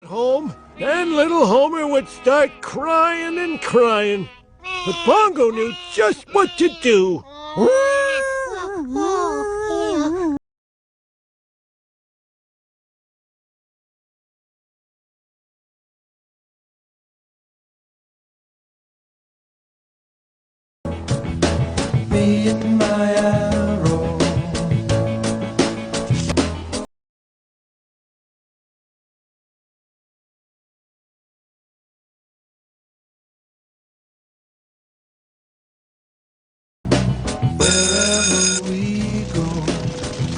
home, then little Homer would start crying and crying. But Bongo knew just what to do. Me and my arrow. Wherever we go,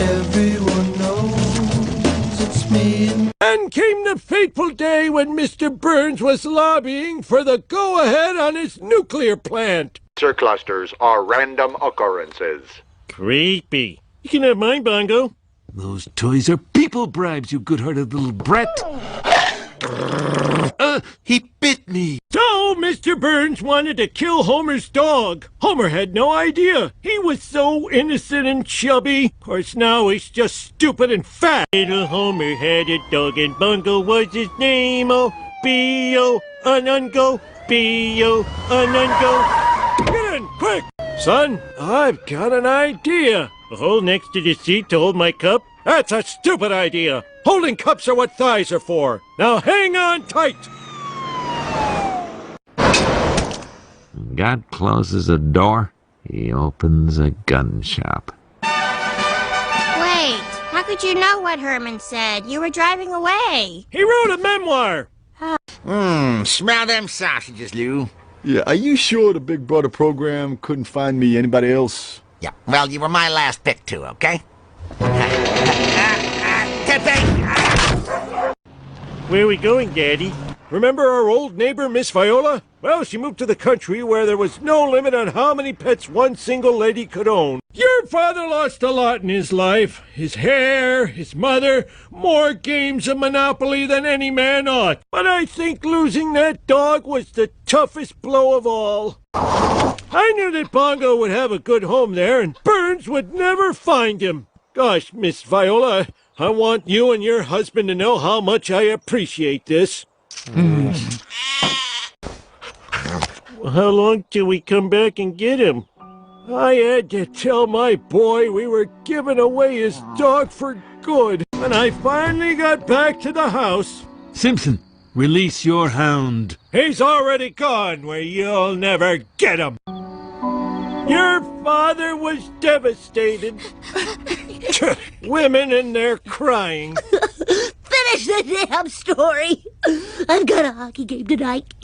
everyone knows it's me and Then came the fateful day when Mr. Burns was lobbying for the go-ahead on his nuclear plant. Cancer clusters are random occurrences. Creepy. You can have mine, Bongo. Those toys are people bribes, you good-hearted little brat. He bit me. So Mr. Burns wanted to kill Homer's dog. Homer had no idea. He was so innocent and chubby. Of course, now he's just stupid and fat. Little Homer had a dog and Bongo was his name. Oh, B-O, Anungo, B-O, Anungo. Get in, quick! Son, I've got an idea. A hole next to the seat to hold my cup? That's a stupid idea. Holding cups are what thighs are for. Now hang on tight. God closes a door, he opens a gun shop. Wait, how could you know what Herman said? You were driving away. He wrote a memoir. Smell them sausages, Lou. Yeah, are you sure the Big Brother program couldn't find me anybody else? Yeah, well, you were my last pick, too, okay? Tipping! Where are we going, Daddy? Remember our old neighbor, Miss Viola? Well, she moved to the country where there was no limit on how many pets one single lady could own. Your father lost a lot in his life. His hair, his mother, more games of Monopoly than any man ought. But I think losing that dog was the toughest blow of all. I knew that Bongo would have a good home there, and Burns would never find him. Gosh, Miss Viola, I want you and your husband to know how much I appreciate this. How long till we come back and get him? I had to tell my boy we were giving away his dog for good. When I finally got back to the house... Simpson, release your hound. He's already gone where you'll never get him. Your father was devastated. Women and their crying. Finish the damn story. I've got a hockey game tonight.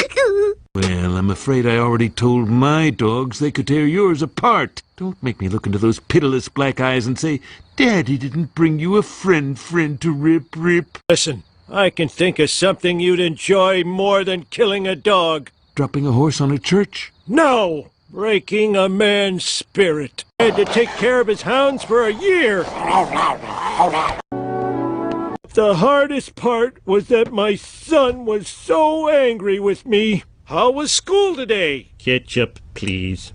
Well, I'm afraid I already told my dogs they could tear yours apart. Don't make me look into those pitiless black eyes and say, Daddy didn't bring you a friend to rip. Listen, I can think of something you'd enjoy more than killing a dog. Dropping a horse on a church? No! Breaking a man's spirit. I had to take care of his hounds for a year. The hardest part was that my son was so angry with me. How was school today? Ketchup, please.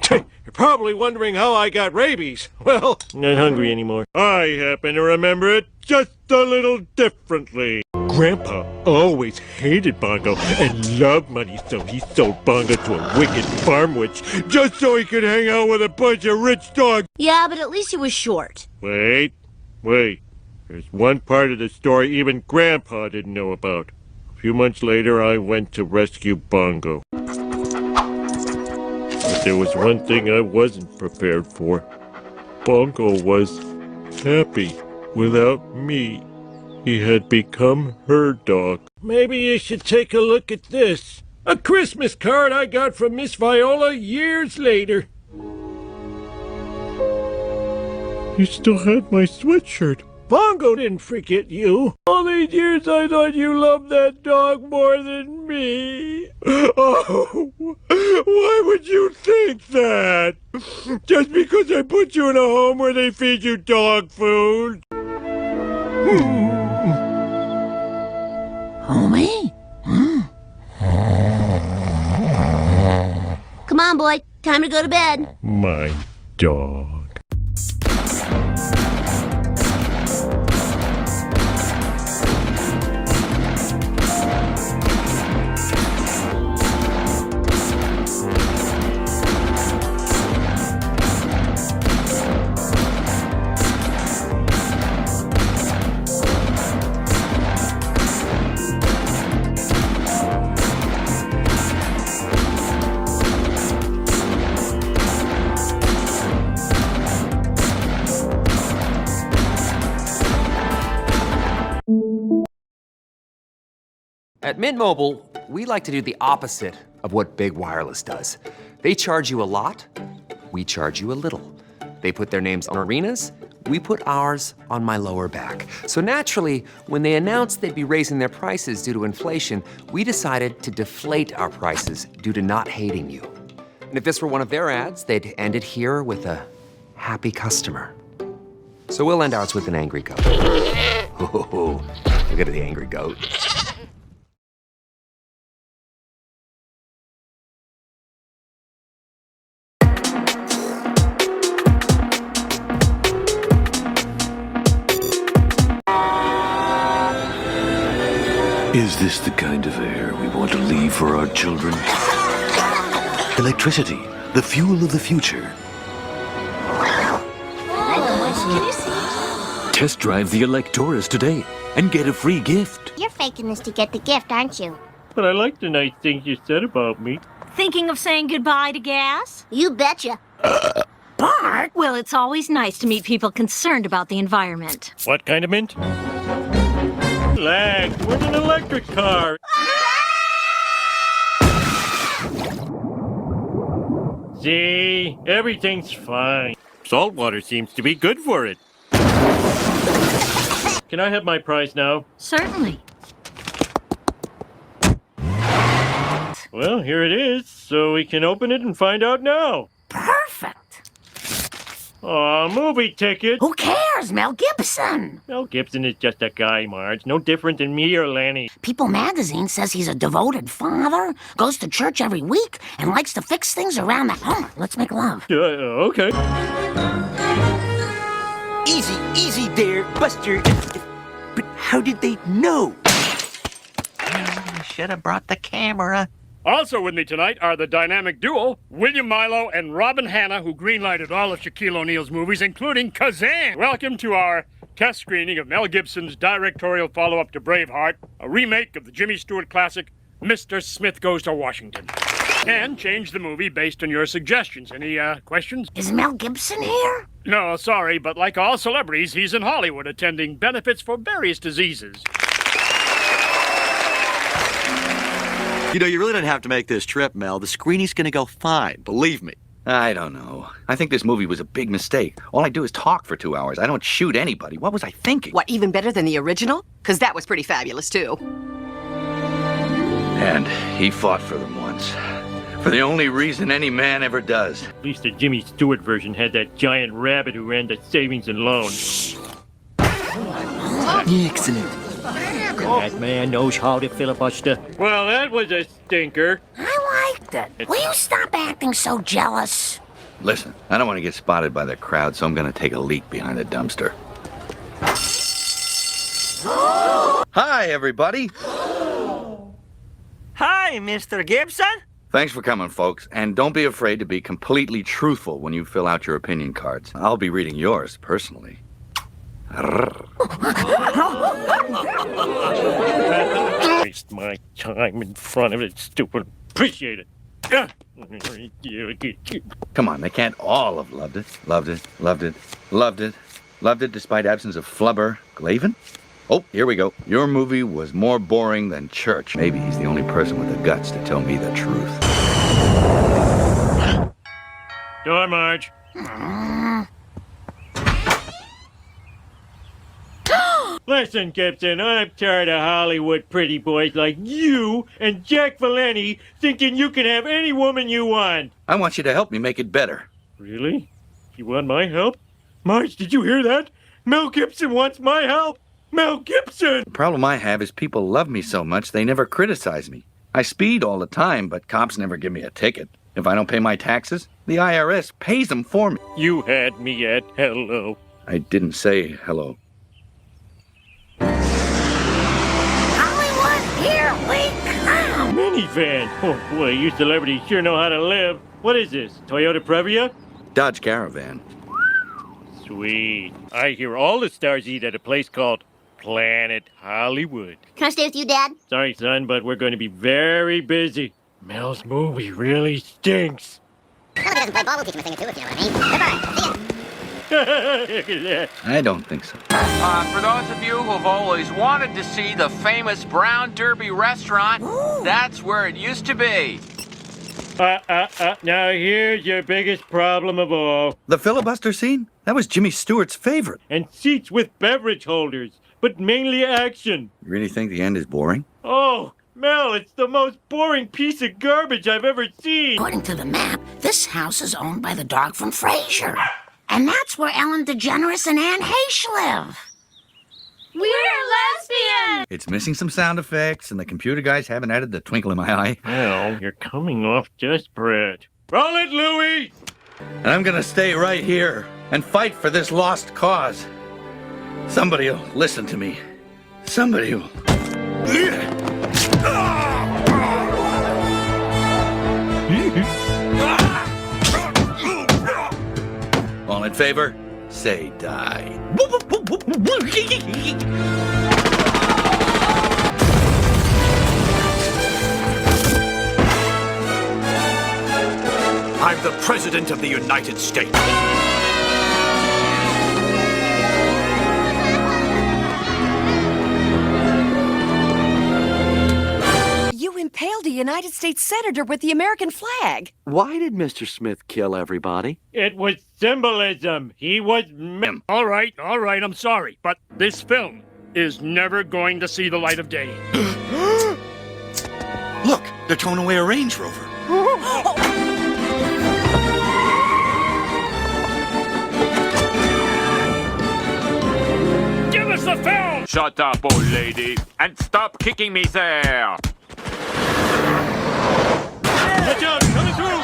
You're probably wondering how I got rabies. Well, not hungry anymore. I happen to remember it just a little differently. Grandpa always hated Bongo and loved money, so he sold Bongo to a wicked farm witch just so he could hang out with a bunch of rich dogs. Yeah, but at least he was short. Wait. There's one part of the story even Grandpa didn't know about. A few months later, I went to rescue Bongo. But there was one thing I wasn't prepared for. Bongo was happy without me. He had become her dog. Maybe you should take a look at this. A Christmas card I got from Miss Viola years later. You still had my sweatshirt. Bongo didn't forget you. All these years I thought you loved that dog more than me. Oh, why would you think that? Just because I put you in a home where they feed you dog food? Homie? Come on, boy. Time to go to bed. My dog. At Mint Mobile, we like to do the opposite of what Big Wireless does. They charge you a lot, we charge you a little. They put their names on arenas, we put ours on my lower back. So naturally, when they announced they'd be raising their prices due to inflation, we decided to deflate our prices due to not hating you. And if this were one of their ads, they'd end it here with a happy customer. So we'll end ours with an angry goat. Ho, look at the angry goat. Is this the kind of air we want to leave for our children? Electricity, the fuel of the future. Test drive the Electoris today and get a free gift. You're faking this to get the gift, aren't you? But I like the nice things you said about me. Thinking of saying goodbye to gas? You betcha. Bart! Well, it's always nice to meet people concerned about the environment. What kind of mint? Relax, we're in an electric car. See, everything's fine. Salt water seems to be good for it. Can I have my prize now? Certainly. Well, here it is, so we can open it and find out now. Perfect. Aw, movie ticket. Who cares? Mel Gibson. Mel Gibson is just a guy, Marge. No different than me or Lanny. People magazine says he's a devoted father, goes to church every week, and likes to fix things around the home. Let's make love. Okay. Easy there, Buster. But how did they know? Should have brought the camera. Also with me tonight are the dynamic duo, William Milo and Robin Hanna, who greenlighted all of Shaquille O'Neal's movies, including Kazan. Welcome to our test screening of Mel Gibson's directorial follow-up to Braveheart, a remake of the Jimmy Stewart classic, Mr. Smith Goes to Washington. And change the movie based on your suggestions. Any, questions? Is Mel Gibson here? No, sorry, but like all celebrities, he's in Hollywood attending benefits for various diseases. You know, you really don't have to make this trip, Mel. The screening's gonna go fine, believe me. I don't know. I think this movie was a big mistake. All I do is talk for 2 hours. I don't shoot anybody. What was I thinking? What, even better than the original? Because that was pretty fabulous, too. And he fought for them once. For the only reason any man ever does. At least the Jimmy Stewart version had that giant rabbit who ran the savings and loans. Excellent. That man knows how to filibuster. Well, that was a stinker. I liked it. Will you stop acting so jealous? Listen, I don't want to get spotted by the crowd, so I'm going to take a leak behind the dumpster. Hi, everybody. Hi, Mr. Gibson. Thanks for coming, folks. And don't be afraid to be completely truthful when you fill out your opinion cards. I'll be reading yours, personally. Waste my time in front of it, stupid. Appreciate it. Come on, they can't all have loved it. Loved it, loved it, loved it, loved it despite absence of flubber. Glavin? Oh, here we go. Your movie was more boring than church. Maybe he's the only person with the guts to tell me the truth. Door, Marge. Listen, Gibson, I'm tired of Hollywood pretty boys like you and Jack Valenti thinking you can have any woman you want. I want you to help me make it better. Really? You want my help? Marge, did you hear that? Mel Gibson wants my help! Mel Gibson! The problem I have is people love me so much they never criticize me. I speed all the time, but cops never give me a ticket. If I don't pay my taxes, the IRS pays them for me. You had me at hello. I didn't say hello. Hollywood, here we come! Minivan! Oh boy, you celebrities sure know how to live. What is this, Toyota Previa? Dodge Caravan. Sweet. I hear all the stars eat at a place called Planet Hollywood. Can I stay with you, Dad? Sorry, son, but we're going to be very busy. Mel's movie really stinks. Well, if he doesn't play ball, we'll teach him a thing or two if you know what I mean. Goodbye. See ya. I don't think so. For those of you who've always wanted to see the famous Brown Derby restaurant, that's where it used to be. Now here's your biggest problem of all. The filibuster scene? That was Jimmy Stewart's favorite. And seats with beverage holders, but mainly action. You really think the end is boring? Oh, Mel, it's the most boring piece of garbage I've ever seen. According to the map, this house is owned by the dog from Frasier. And that's where Ellen DeGeneres and Anne Heche live. We're lesbians! It's missing some sound effects, and the computer guys haven't added the twinkle in my eye. Well, you're coming off desperate. Roll it, Louie! And I'm gonna stay right here and fight for this lost cause. Somebody will listen to me. Somebody will. All in favor? Say die. I'm the President of the United States. You impaled a United States senator with the American flag. Why did Mr. Smith kill everybody? It was symbolism. He was All right, I'm sorry, but this film is never going to see the light of day. Look, they're towing away a Range Rover. Give us the film! Shut up, old lady, and stop kicking me there. Watch out! Coming through!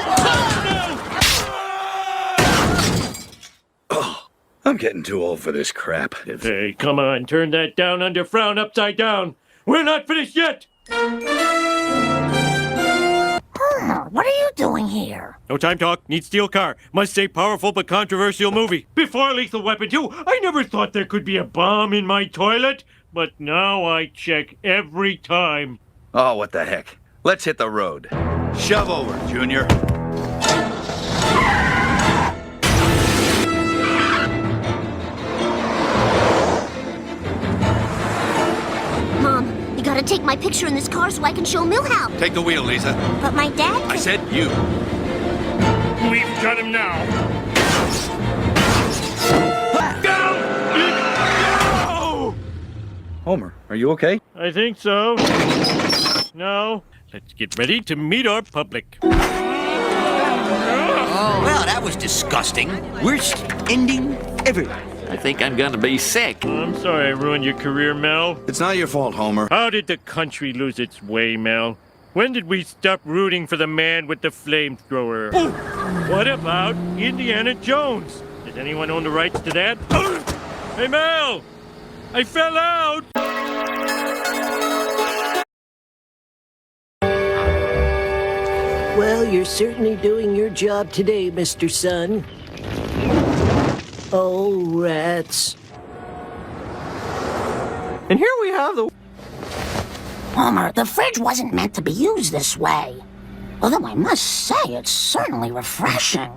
Oh, I'm getting too old for this crap. Hey, come on, turn that down under frown upside down. We're not finished yet! Homer, what are you doing here? No time talk. Need steel car. Must say powerful but controversial movie. Before Lethal Weapon 2, I never thought there could be a bomb in my toilet. But now I check every time. Oh, what the heck. Let's hit the road. Shove over, Junior. Mom, you gotta take my picture in this car so I can show Milhouse. Take the wheel, Lisa. But my dad... I said you. We've got him now. Go! Homer, are you okay? I think so. Now, let's get ready to meet our public. Oh, well, that was disgusting. Worst ending ever. I think I'm gonna be sick. I'm sorry I ruined your career, Mel. It's not your fault, Homer. How did the country lose its way, Mel? When did we stop rooting for the man with the flamethrower? Oh! What about Indiana Jones? Does anyone own the rights to that? Hey, Mel! I fell out! Well, you're certainly doing your job today, Mr. Sun. Oh, rats. And here we have the... Homer, the fridge wasn't meant to be used this way. Although I must say, it's certainly refreshing.